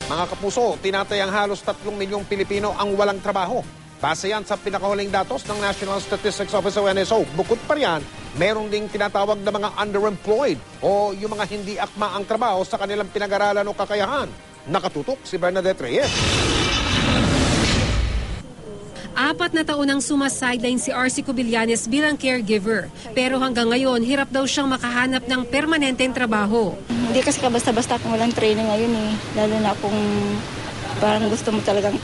Mga kapuso, tinatayang halos 3 milyong Pilipino ang walang trabaho. Base yan sa pinakahuling datos ng National Statistics Office o NSO. Bukod pa riyan, meron ding tinatawag na mga underemployed o yung mga hindi akma ang trabaho sa kanilang pinag-aralan o kakayahan. Nakatutok si Bernadette Reyes. 4 na taon ang sumasideline si RC Cubillanes bilang caregiver. Pero hanggang ngayon, hirap daw siyang makahanap ng permanenteng trabaho. Hindi kasi basta-basta kung walang training ngayon eh. Lalo na kung parang gusto mo talagang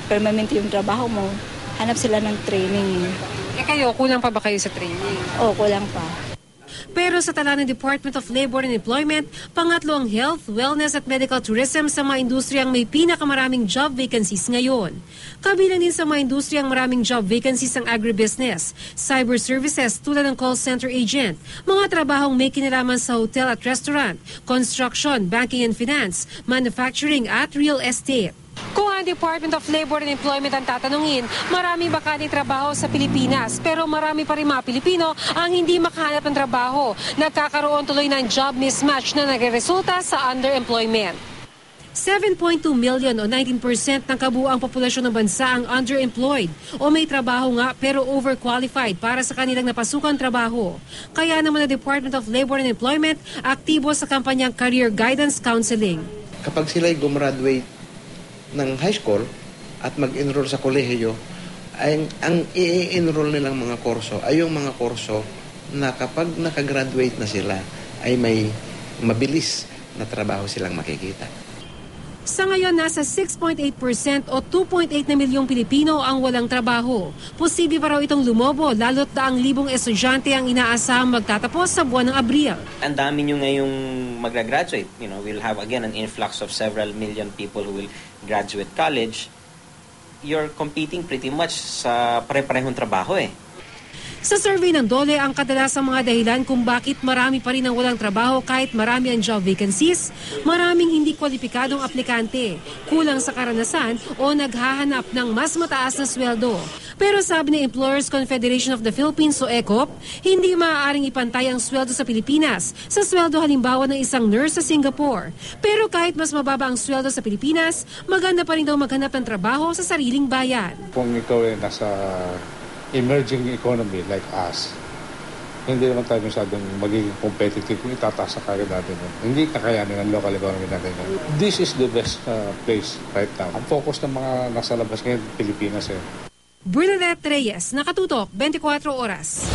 permanente yung trabaho mo, hanap sila ng training. Kayo, kulang pa ba kayo sa training? Oo, kulang pa. Pero sa tala ng Department of Labor and Employment, pangatlo ang health, wellness at medical tourism sa mga industriyang may pinakamaraming job vacancies ngayon. Kabilang din sa mga industriyang maraming job vacancies ang agribusiness, cyber services tulad ng call center agent, mga trabahong may kinalaman sa hotel at restaurant, construction, banking and finance, manufacturing at real estate. Kung ang Department of Labor and Employment ang tatanungin, maraming bakanting trabaho sa Pilipinas pero marami pa rin mga Pilipino ang hindi makahanap ng trabaho. Nagkakaroon tuloy ng job mismatch na nagresulta sa underemployment. 7.2 million o 19% ng kabuuang populasyon ng bansa ang underemployed o may trabaho nga pero overqualified para sa kanilang napasukang trabaho. Kaya naman ang Department of Labor and Employment aktibo sa kampanyang Career Guidance Counseling. Kapag sila'y gumraduate ng high school at mag-enroll sa kolehiyo, ang i-enroll nilang mga kurso ay yung mga kurso na kapag nakagraduate na sila ay may mabilis na trabaho silang makikita. Sa ngayon, nasa 6.8% o 2.8 na milyong Pilipino ang walang trabaho. Posible pa raw itong lumobo lalo't daang libong estudyante ang inaasahang magtatapos sa buwan ng Abril. Ang dami nyo ngayong magra-graduate. We'll have again an influx of several million people who will graduate college. You're competing pretty much sa pare-parehong trabaho eh. Sa survey ng DOLE, ang kadalasang mga dahilan kung bakit marami pa rin ang walang trabaho kahit marami ang job vacancies, maraming hindi kwalipikadong aplikante, kulang sa karanasan o naghahanap ng mas mataas na sweldo. Pero sabi ng Employers Confederation of the Philippines o ECOP, hindi maaaring ipantay ang sweldo sa Pilipinas sa sweldo halimbawa ng isang nurse sa Singapore. Pero kahit mas mababa ang sweldo sa Pilipinas, maganda pa rin daw maghanap ng trabaho sa sariling bayan. Kung ikaw ay nasa emerging economy like us, hindi naman tayo masyadong magiging competitive kung itataas sa kagad natin. Hindi kakayanin ang local economy natin. This is the best place right now. Ang focus ng mga nasa labas ngayon, Pilipinas. Bernadette Reyes, Nakatutok, 24 Oras.